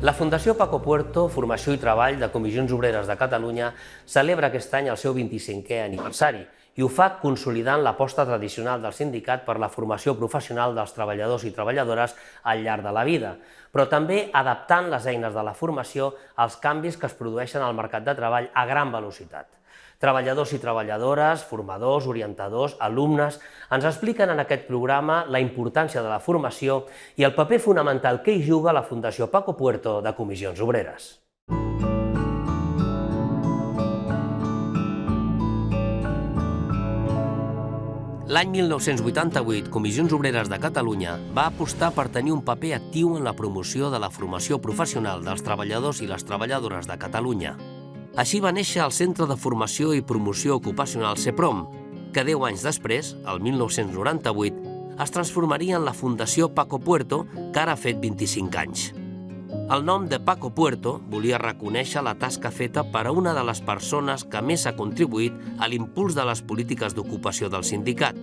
La Fundació Paco Puerto, Formació i Treball de Comissions Obreres de Catalunya, celebra aquest any el seu 25è aniversari i ho fa consolidant l'aposta tradicional del sindicat per la formació professional dels treballadors i treballadores al llarg de la vida, però també adaptant les eines de la formació als canvis que es produeixen al mercat de treball a gran velocitat. Treballadors i treballadores, formadors, orientadors, alumnes, ens expliquen en aquest programa la importància de la formació i el paper fonamental que hi juga la Fundació Paco Puerto de Comissions Obreres. L'any 1988, Comissions Obreres de Catalunya va apostar per tenir un paper actiu en la promoció de la formació professional dels treballadors i les treballadores de Catalunya. Així va néixer el Centre de Formació i Promoció Ocupacional CEPROM, que 10 anys després, el 1998, es transformaria en la Fundació Paco Puerto, que ara ha fet 25 anys. El nom de Paco Puerto volia reconèixer la tasca feta per a una de les persones que més ha contribuït a l'impuls de les polítiques d'ocupació del sindicat.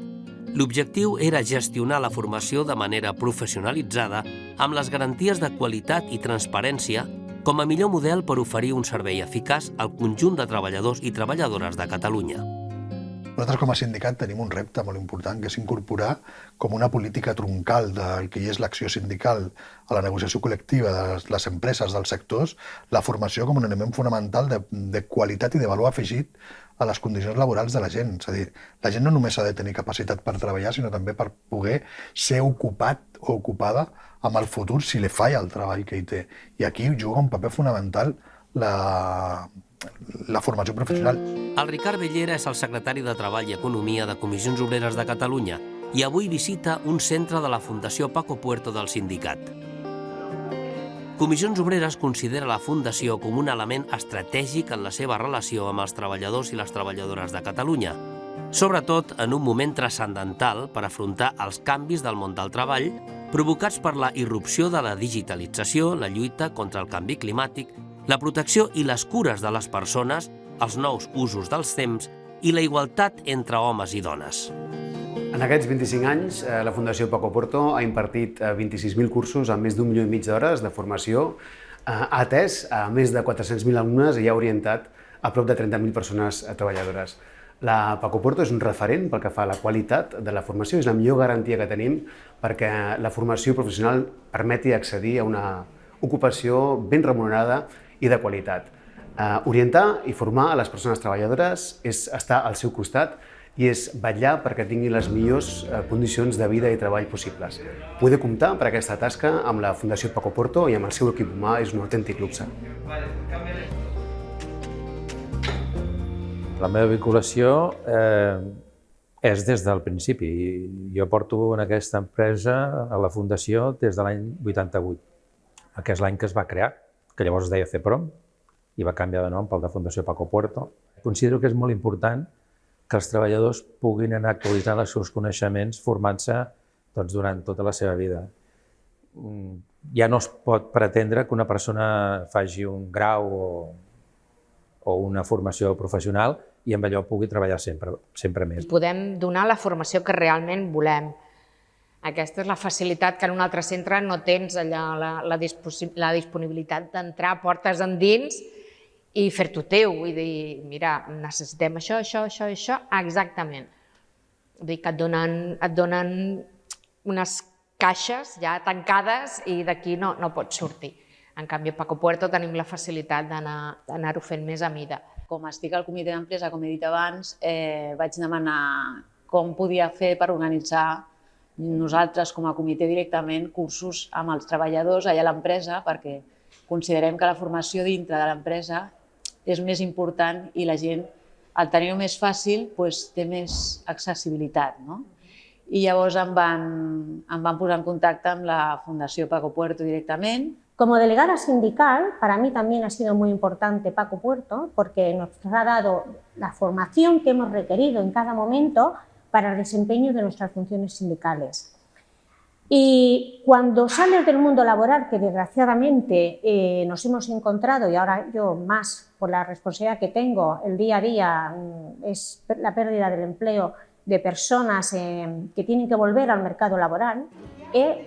L'objectiu era gestionar la formació de manera professionalitzada amb les garanties de qualitat i transparència com a millor model per oferir un servei eficaç al conjunt de treballadors i treballadores de Catalunya. Nosaltres com a sindicat tenim un repte molt important, que és incorporar com una política troncal del que és l'acció sindical a la negociació col·lectiva de les empreses, dels sectors, la formació com un element fonamental de qualitat i de valor afegit a les condicions laborals de la gent. És a dir, la gent no només ha de tenir capacitat per treballar, sinó també per poder ser ocupat o ocupada amb el futur si li falla el treball que hi té. I aquí juga un paper fonamental la formació professional. El Ricard Bellera és el secretari de Treball i Economia de Comissions Obreres de Catalunya i avui visita un centre de la Fundació Paco Puerto del sindicat. Comissions Obreres considera la Fundació com un element estratègic en la seva relació amb els treballadors i les treballadores de Catalunya, sobretot en un moment transcendental per afrontar els canvis del món del treball provocats per la irrupció de la digitalització, la lluita contra el canvi climàtic, la protecció i les cures de les persones, els nous usos dels temps i la igualtat entre homes i dones. En aquests 25 anys, la Fundació Paco Puerto ha impartit 26.000 cursos amb més d'1,5 milió d'hores de formació, ha atès a més de 400.000 alumnes i ha orientat a prop de 30.000 persones treballadores. La Paco Puerto és un referent pel que fa a la qualitat de la formació, és la millor garantia que tenim perquè la formació professional permeti accedir a una ocupació ben remunerada i de qualitat. Orientar i formar a les persones treballadores és estar al seu costat i és vetllar perquè tinguin les millors condicions de vida i treball possibles. Poder comptar per aquesta tasca amb la Fundació Paco Puerto i amb el seu equip humà és un autèntic luxe. La meva vinculació és des del principi. Jo porto en aquesta empresa, a la Fundació, des de l'any 88, que és l'any que es va crear, que llavors es deia CEPROM, i va canviar de nom pel de Fundació Paco Puerto. Considero que és molt important que els treballadors puguin anar actualitzant els seus coneixements formant-se durant tota la seva vida. Ja no es pot pretendre que una persona faci un grau o una formació professional i amb allò pugui treballar sempre més. Podem donar la formació que realment volem. Aquesta és la facilitat que en un altre centre no tens allà la disponibilitat d'entrar portes endins i fer-t'ho teu i dir, mira, necessitem això, això, això, això, exactament. Vull dir que et donen unes caixes ja tancades i d'aquí no pots sortir. En canvi, a Paco Puerto tenim la facilitat d'anar-ho fent més a mida. Com estic al comitè d'empresa, com he dit abans, vaig demanar com podia fer per organitzar nosaltres com a comitè directament cursos amb els treballadors allà a l'empresa perquè considerem que la formació dintre de l'empresa és més important i la gent, al tenir-ho més fàcil, té més accessibilitat. I llavors em van posar en contacte amb la Fundació Paco Puerto directament. Como delegada sindical, para mí también ha sido muy importante Paco Puerto porque nos ha dado la formación que hemos requerido en cada momento para el desempeño de nuestras funciones sindicales. Y cuando sales del mundo laboral, que desgraciadamente nos hemos encontrado, y ahora yo más por la responsabilidad que tengo, el día a día es la pérdida del empleo de personas que tienen que volver al mercado laboral,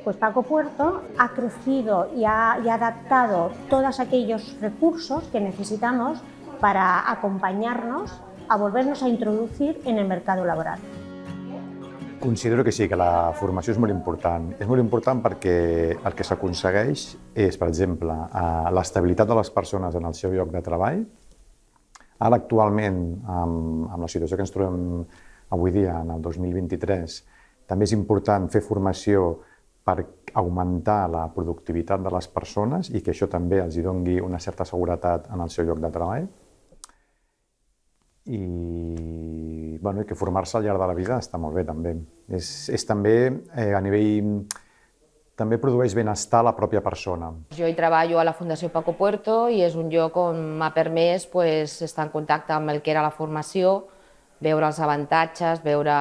pues Paco Puerto ha crecido y ha adaptado todos aquellos recursos que necesitamos para acompañarnos a volvernos a introducir en el mercado laboral. Considero que sí, que la formació és molt important. És molt important perquè el que s'aconsegueix és, per exemple, l'estabilitat de les persones en el seu lloc de treball. Ara, actualment, amb la situació que ens trobem avui dia, en el 2023, també és important fer formació per augmentar la productivitat de les persones i que això també els doni una certa seguretat en el seu lloc de treball. I que formar-se al llarg de la vida està molt bé, també. És també, a nivell... també produeix benestar a la pròpia persona. Jo hi treballo a la Fundació Paco Puerto i és un lloc on m'ha permès estar en contacte amb el que era la formació, veure els avantatges, veure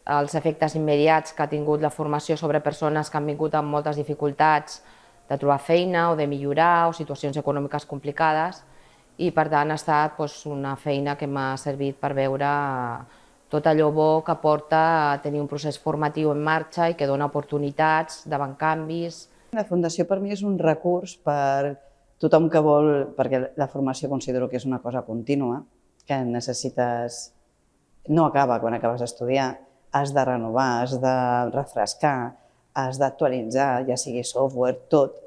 els efectes immediats que ha tingut la formació sobre persones que han vingut amb moltes dificultats de trobar feina o de millorar o situacions econòmiques complicades. I, per tant, ha estat una feina que m'ha servit per veure tot allò bo que porta a tenir un procés formatiu en marxa i que dona oportunitats davant canvis. La Fundació per mi és un recurs per tothom que vol, perquè la formació considero que és una cosa contínua, que necessites... no acaba quan acabes d'estudiar, has de renovar, has de refrescar, has d'actualitzar, ja sigui software, tot,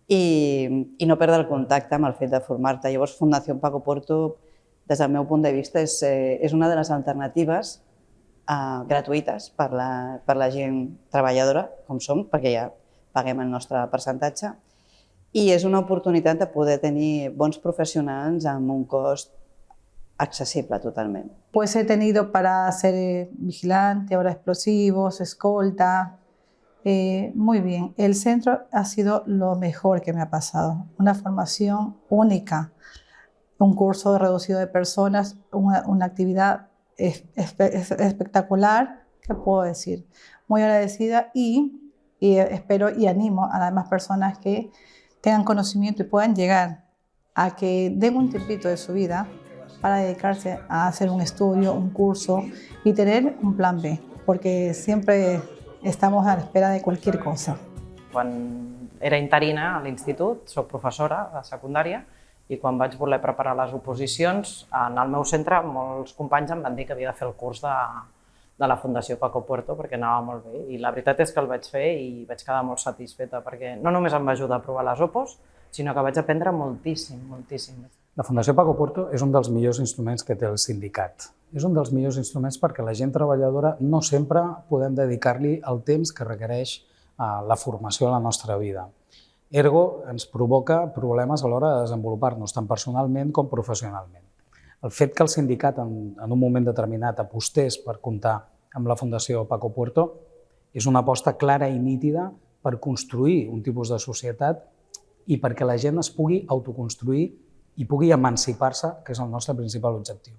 i no perdre el contacte amb el fet de formar-te. Llavors, Fundació Paco Puerto, des del meu punt de vista, és una de les alternatives gratuïtes per la gent treballadora, com som, perquè ja paguem el nostre percentatge, i és una oportunitat de poder tenir bons professionals amb un cost accesible totalment. Pues he tenido para ser vigilante, ahora explosivos, escolta. Muy bien, el centro ha sido lo mejor que me ha pasado. Una formación única, un curso reducido de personas, una actividad espectacular, ¿qué puedo decir? Muy agradecida y espero y animo a las demás personas que tengan conocimiento y puedan llegar a que den un tiempito de su vida para dedicarse a hacer un estudio, un curso y tener un plan B, porque siempre estamos a l'espera de qualsevol cosa. Quan era interina a l'institut, soc professora de secundària, i quan vaig voler preparar les oposicions, en el meu centre molts companys em van dir que havia de fer el curs de la Fundació Paco Puerto perquè anava molt bé. I la veritat és que el vaig fer i vaig quedar molt satisfeta perquè no només em va ajudar a aprovar les opos, sinó que vaig aprendre moltíssim, moltíssim. La Fundació Paco Puerto és un dels millors instruments que té el sindicat. És un dels millors instruments perquè la gent treballadora no sempre podem dedicar-li el temps que requereix la formació a la nostra vida. Ergo, ens provoca problemes a l'hora de desenvolupar-nos, tant personalment com professionalment. El fet que el sindicat en un moment determinat apostés per comptar amb la Fundació Paco Puerto és una aposta clara i nítida per construir un tipus de societat i perquè la gent es pugui autoconstruir i pugui emancipar-se, que és el nostre principal objectiu.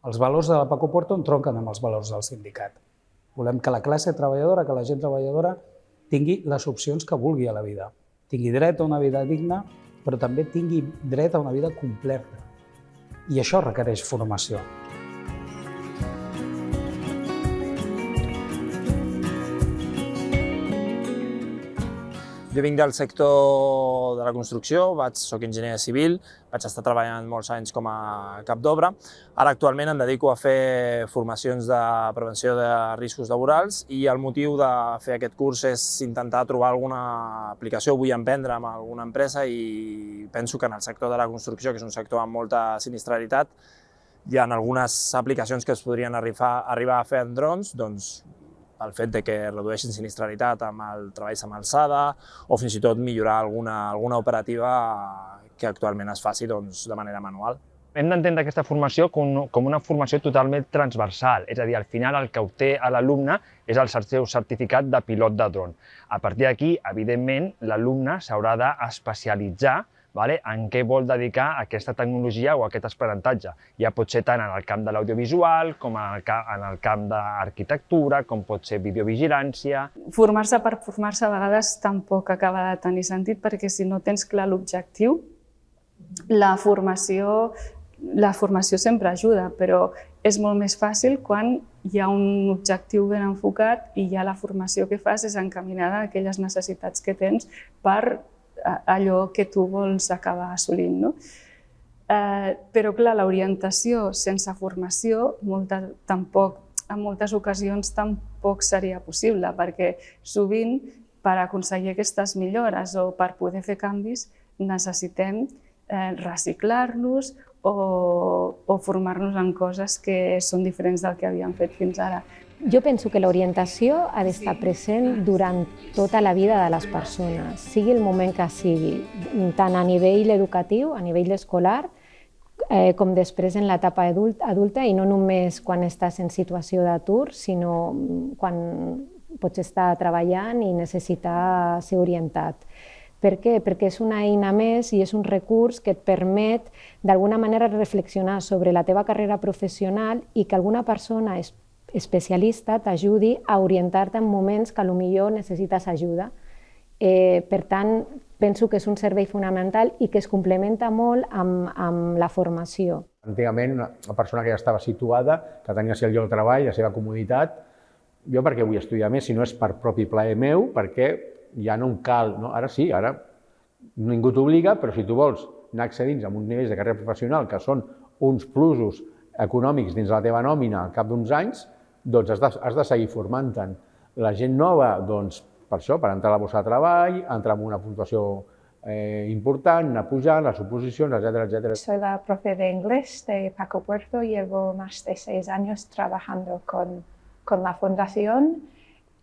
Els valors de la Paco Puerto entronquen amb els valors del sindicat. Volem que la classe treballadora, que la gent treballadora, tingui les opcions que vulgui a la vida. Tingui dret a una vida digna, però també tingui dret a una vida completa. I això requereix formació. Jo vinc del sector de la construcció, soc enginyer civil, vaig estar treballant molts anys com a cap d'obra. Ara actualment em dedico a fer formacions de prevenció de riscos laborals i el motiu de fer aquest curs és intentar trobar alguna aplicació, vull emprendre amb alguna empresa i penso que en el sector de la construcció, que és un sector amb molta sinistralitat, hi ha algunes aplicacions que es podrien arribar a fer en drons, doncs el fet que redueixin sinistralitat amb el treball amb alçada o fins i tot millorar alguna operativa que actualment es faci de manera manual. Hem d'entendre aquesta formació com una formació totalment transversal, és a dir, al final el que obté l'alumne és el seu certificat de pilot de dron. A partir d'aquí, evidentment, l'alumne s'haurà d'especialitzar en què vol dedicar aquesta tecnologia o aquest aprenentatge. Ja pot ser tant en el camp de l'audiovisual, com en el camp d'arquitectura, com pot ser videovigilància. Formar-se per formar-se a vegades tampoc acaba de tenir sentit, perquè si no tens clar l'objectiu, la formació sempre ajuda, però és molt més fàcil quan hi ha un objectiu ben enfocat i ja la formació que fas és encaminada a aquelles necessitats que tens per allò que tu vols acabar assolint, no? Però, clar, l'orientació sense formació en moltes ocasions tampoc seria possible, perquè sovint per aconseguir aquestes millores o per poder fer canvis necessitem reciclar-los o formar-nos en coses que són diferents del que havíem fet fins ara. Jo penso que l'orientació ha d'estar present durant tota la vida de les persones, sigui el moment que sigui, tant a nivell educatiu, a nivell escolar, com després en l'etapa adulta, i no només quan estàs en situació d'atur, sinó quan pots estar treballant i necessitar ser orientat. Per què? Perquè és una eina més i és un recurs que et permet d'alguna manera reflexionar sobre la teva carrera professional i que alguna persona especialista t'ajudi a orientar-te en moments que potser necessites ajuda. Per tant, penso que és un servei fonamental i que es complementa molt amb la formació. Antigament, una persona que ja estava situada, que tenia el lloc de treball, la seva comoditat, jo perquè vull estudiar més, si no és per propi plaer meu, perquè ja no em cal. Ara sí, ara ningú t'obliga, però si tu vols anar accedint a uns nivells de carrera professional que són uns plusos econòmics dins la teva nòmina al cap d'uns anys, doncs has de seguir formant-te'n. La gent nova, doncs, per això, per entrar a la borsa de treball, entrar en una puntuació important, anar pujant, les oposicions, etc. Soy la profe de inglés de Paco Puerto. Llevo más de 6 años trabajando con la fundación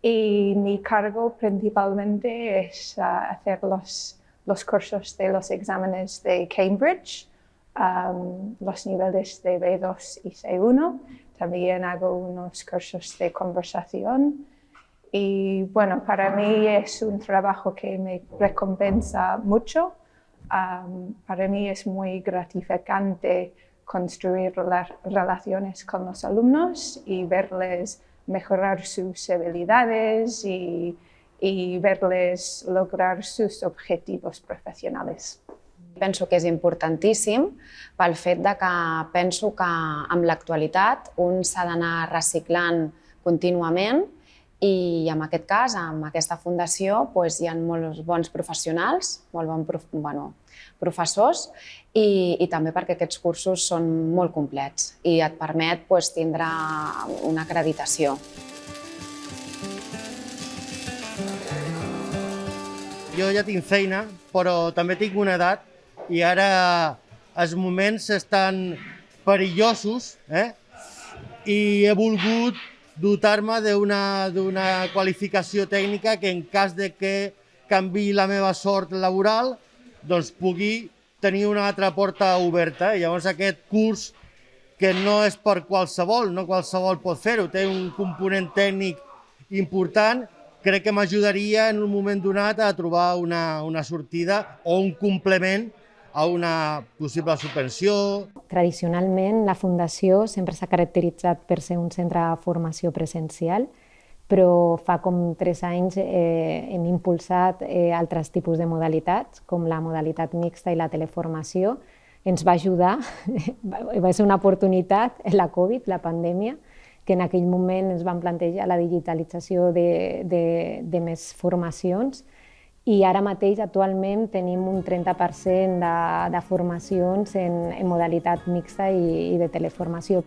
y mi cargo principalmente es hacer los cursos de los exámenes de Cambridge, los niveles de B2 y C1. También hago unos cursos de conversación. Y bueno, para mí es un trabajo que me recompensa mucho. Para mí es muy gratificante construir relaciones con los alumnos y verles mejorar sus habilidades y verles lograr sus objetivos profesionales. Penso que és importantíssim pel fet que penso que amb l'actualitat un s'ha d'anar reciclant contínuament i en aquest cas, amb aquesta fundació, hi ha molts bons professionals, molt bons professors i també perquè aquests cursos són molt complets i et permet tindre una acreditació. Jo ja tinc feina, però també tinc una edat i ara els moments estan perillosos i he volgut dotar-me d'una qualificació tècnica que en cas de que canviï la meva sort laboral doncs pugui tenir una altra porta oberta. Llavors aquest curs, que no és per qualsevol, no qualsevol pot fer-ho, té un component tècnic important, crec que m'ajudaria en un moment donat a trobar una sortida o un complement a una possible subvenció. Tradicionalment, la Fundació sempre s'ha caracteritzat per ser un centre de formació presencial, però fa com 3 anys hem impulsat altres tipus de modalitats, com la modalitat mixta i la teleformació. Ens va ajudar, va ser una oportunitat, la Covid, la pandèmia, que en aquell moment ens van plantejar la digitalització de més formacions i ara mateix, actualment, tenim un 30% de formacions en modalitat mixta i de teleformació.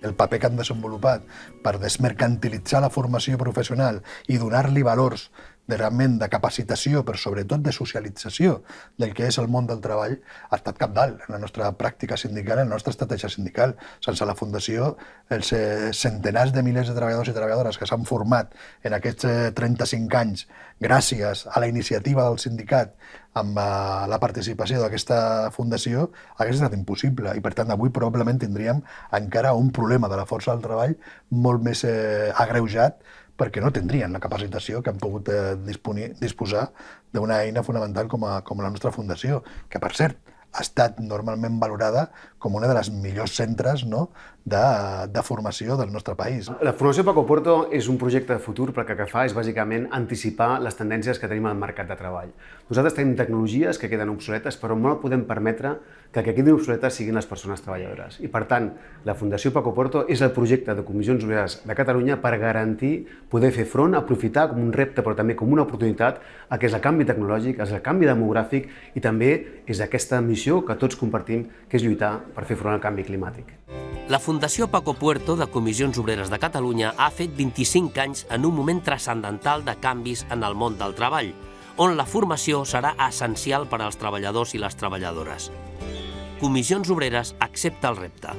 El paper que han desenvolupat per desmercantilitzar la formació professional i donar-li valors realment de capacitació, però sobretot de socialització del que és el món del treball, ha estat cabdal en la nostra pràctica sindical, en la nostra estratègia sindical. Sense la Fundació, els centenars de milers de treballadors i treballadores que s'han format en aquests 35 anys gràcies a la iniciativa del sindicat amb la participació d'aquesta fundació, hauria estat impossible. I, per tant, avui probablement tindríem encara un problema de la força del treball molt més agreujat perquè no tindrien la capacitació que han pogut disposar d'una eina fonamental com la nostra fundació, que, per cert, ha estat normalment valorada com una de les millors centres de formació del nostre país. La formació Paco Puerto és un projecte de futur perquè el que fa és bàsicament anticipar les tendències que tenim al mercat de treball. Nosaltres tenim tecnologies que queden obsoletes, però no podem permetre que quedin obsoletes siguin les persones treballadores. I per tant, la Fundació Paco Puerto és el projecte de Comissions Obreres de Catalunya per garantir poder fer front, aprofitar com un repte però també com una oportunitat el que és el canvi tecnològic, és el canvi demogràfic i també és aquesta missió que tots compartim, que és lluitar per fer front al canvi climàtic. La Fundació Paco Puerto de Comissions Obreres de Catalunya ha fet 25 anys en un moment transcendental de canvis en el món del treball, on la formació serà essencial per als treballadors i les treballadores. Comissions Obreres accepta el repte.